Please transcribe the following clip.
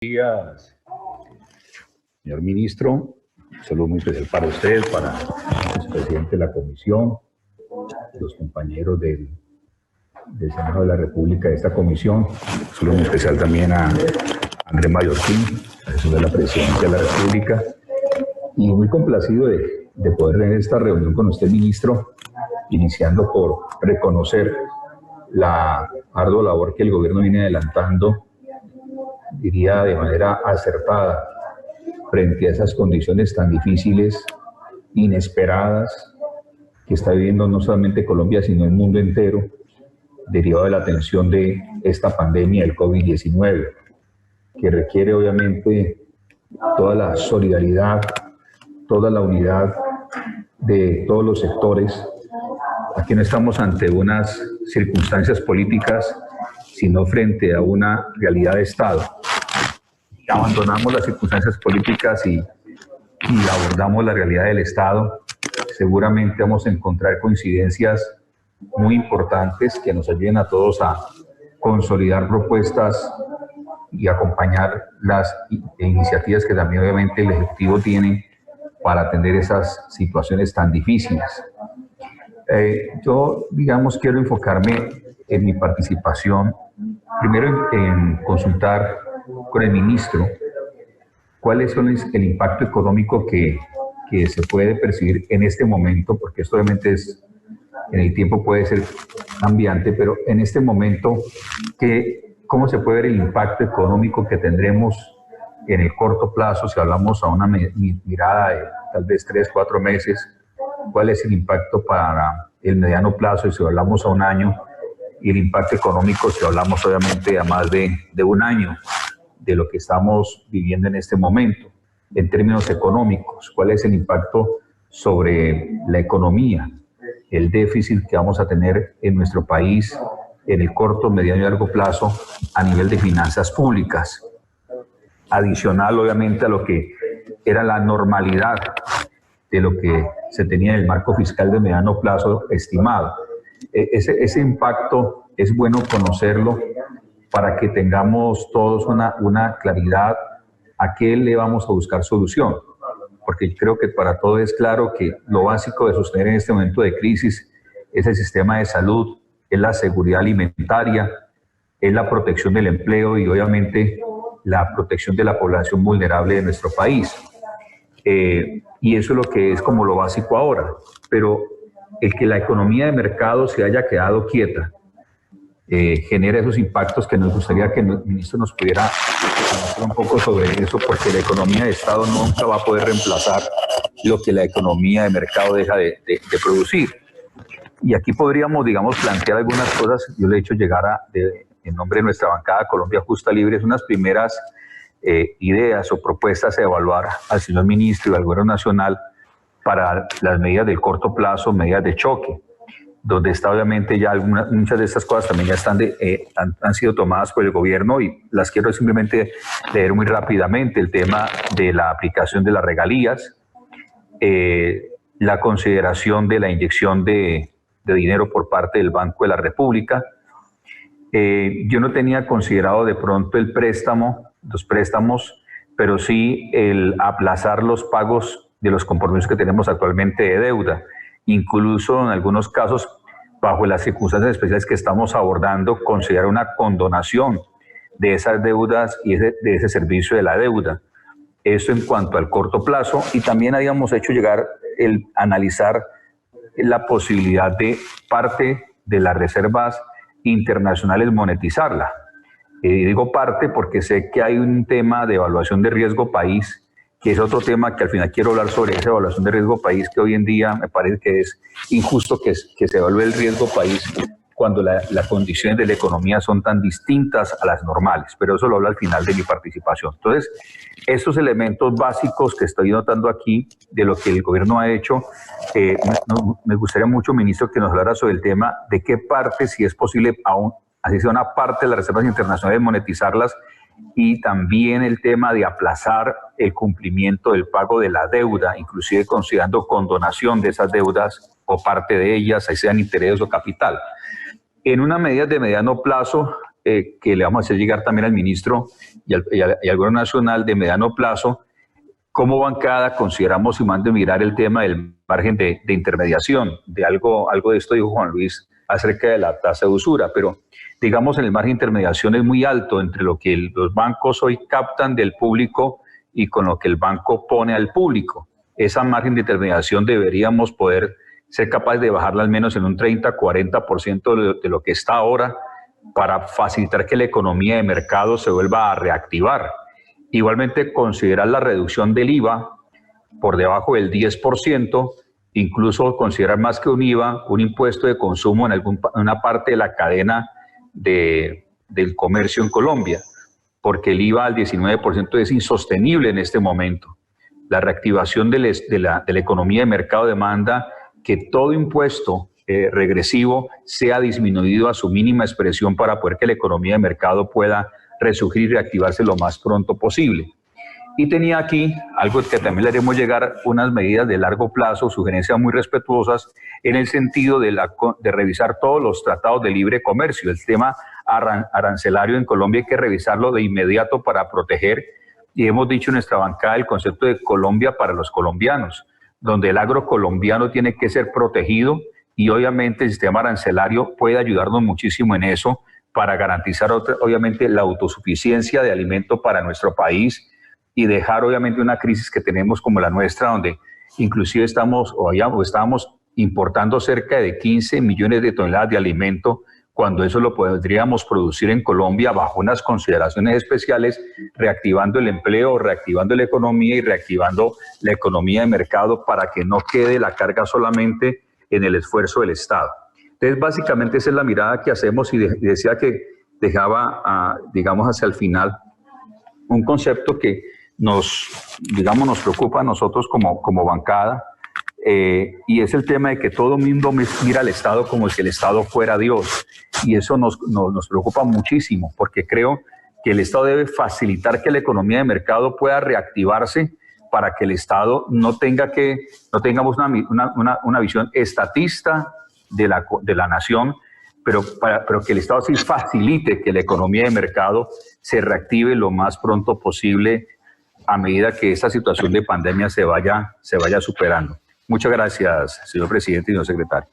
Días, señor ministro. Un saludo muy especial para usted, para el presidente de la comisión, los compañeros del Senado de la República de esta comisión. Un saludo muy especial también a Andrés Mallorquín, asesor de la presidencia de la República. Y muy complacido de poder tener esta reunión con usted, ministro, iniciando por reconocer la ardua labor que el gobierno viene adelantando, diría de manera acertada, frente a esas condiciones tan difíciles, inesperadas, que está viviendo no solamente Colombia, sino el mundo entero, derivado de la atención de esta pandemia del COVID-19, que requiere obviamente toda la solidaridad, toda la unidad de todos los sectores. Aquí no estamos ante unas circunstancias políticas, sino frente a una realidad de Estado. Abandonamos las circunstancias políticas y abordamos la realidad del Estado, seguramente vamos a encontrar coincidencias muy importantes que nos ayuden a todos a consolidar propuestas y acompañar las iniciativas que también obviamente el Ejecutivo tiene para atender esas situaciones tan difíciles. Yo, digamos, quiero enfocarme en mi participación, primero en consultar con el ministro cuáles son el impacto económico que se puede percibir en este momento, porque esto obviamente en el tiempo puede ser cambiante, pero en este momento, ¿cómo se puede ver el impacto económico que tendremos en el corto plazo, si hablamos a una mirada de tal vez 3-4 meses? ¿Cuál es el impacto para el mediano plazo, y si hablamos a un año? Y el impacto económico, si hablamos obviamente a más de un año de lo que estamos viviendo en este momento, en términos económicos. ¿Cuál es el impacto sobre la economía, el déficit que vamos a tener en nuestro país en el corto, mediano y largo plazo a nivel de finanzas públicas? Adicional, obviamente, a lo que era la normalidad de lo que se tenía en el marco fiscal de mediano plazo estimado. Ese impacto es bueno conocerlo para que tengamos todos una claridad a qué le vamos a buscar solución, porque creo que para todos es claro que lo básico de sostener en este momento de crisis es el sistema de salud, es la seguridad alimentaria, es la protección del empleo y obviamente la protección de la población vulnerable de nuestro país. Y eso es lo que es como lo básico ahora, pero el que la economía de mercado se haya quedado quieta genera esos impactos que nos gustaría que el ministro nos pudiera hablar un poco sobre eso, porque la economía de Estado nunca va a poder reemplazar lo que la economía de mercado deja de producir. Y aquí podríamos, digamos, plantear algunas cosas. Yo le he hecho llegar en nombre de nuestra bancada Colombia Justa Libre unas primeras ideas o propuestas a evaluar al señor ministro y al gobierno nacional para las medidas del corto plazo, medidas de choque, donde está obviamente ya muchas de estas cosas también ya han sido tomadas por el gobierno, y las quiero simplemente leer muy rápidamente. El tema de la aplicación de las regalías, la consideración de la inyección de dinero por parte del Banco de la República. Yo no tenía considerado de pronto los préstamos, pero sí el aplazar los pagos de los compromisos que tenemos actualmente de deuda. Incluso en algunos casos, bajo las circunstancias especiales que estamos abordando, considerar una condonación de esas deudas y de ese servicio de la deuda. Eso en cuanto al corto plazo. Y también habíamos hecho llegar analizar la posibilidad de parte de las reservas internacionales monetizarla. Digo parte porque sé que hay un tema de evaluación de riesgo país, que es otro tema que al final quiero hablar sobre esa evaluación de riesgo país, que hoy en día me parece que es injusto que se evalúe el riesgo país cuando las condiciones de la economía son tan distintas a las normales, pero eso lo hablo al final de mi participación. Entonces, estos elementos básicos que estoy notando aquí de lo que el gobierno ha hecho, me gustaría mucho, ministro, que nos hablara sobre el tema de qué parte, si es posible, aún así sea una parte de las reservas internacionales, monetizarlas, y también el tema de aplazar el cumplimiento del pago de la deuda, inclusive considerando condonación de esas deudas o parte de ellas, ahí sean intereses o capital. En una medida de mediano plazo, que le vamos a hacer llegar también al ministro y al Gobierno Nacional de mediano plazo. Como bancada consideramos y mando mirar el tema del margen de intermediación, de algo de esto dijo Juan Luis acerca de la tasa de usura, pero digamos el margen de intermediación es muy alto entre lo que los bancos hoy captan del público y con lo que el banco pone al público. Esa margen de intermediación deberíamos poder ser capaces de bajarla al menos en un 30-40% de lo que está ahora para facilitar que la economía de mercado se vuelva a reactivar. Igualmente considerar la reducción del IVA por debajo del 10%, incluso considerar más que un IVA, un impuesto de consumo en una parte de la cadena del comercio en Colombia, porque el IVA al 19% es insostenible en este momento. La reactivación de la economía de mercado demanda que todo impuesto regresivo sea disminuido a su mínima expresión para poder que la economía de mercado pueda resurgir y reactivarse lo más pronto posible. Y tenía aquí algo que también le haremos llegar, unas medidas de largo plazo, sugerencias muy respetuosas, en el sentido de revisar todos los tratados de libre comercio. El tema arancelario en Colombia hay que revisarlo de inmediato para proteger, y hemos dicho en nuestra bancada, el concepto de Colombia para los colombianos, donde el agro colombiano tiene que ser protegido y obviamente el sistema arancelario puede ayudarnos muchísimo en eso, para garantizar obviamente la autosuficiencia de alimento para nuestro país y dejar obviamente una crisis que tenemos como la nuestra, donde inclusive estábamos importando cerca de 15 millones de toneladas de alimento, cuando eso lo podríamos producir en Colombia bajo unas consideraciones especiales, reactivando el empleo, reactivando la economía y reactivando la economía de mercado para que no quede la carga solamente en el esfuerzo del Estado. Entonces, básicamente esa es la mirada que hacemos y decía que dejaba, digamos, hacia el final un concepto que nos preocupa a nosotros como bancada, y es el tema de que todo el mundo mira al Estado como si el Estado fuera Dios, y eso nos preocupa muchísimo, porque creo que el Estado debe facilitar que la economía de mercado pueda reactivarse para que el Estado no tengamos una visión estatista de la nación, pero que el Estado sí facilite que la economía de mercado se reactive lo más pronto posible a medida que esta situación de pandemia se vaya superando. Muchas gracias, señor presidente y señor secretario.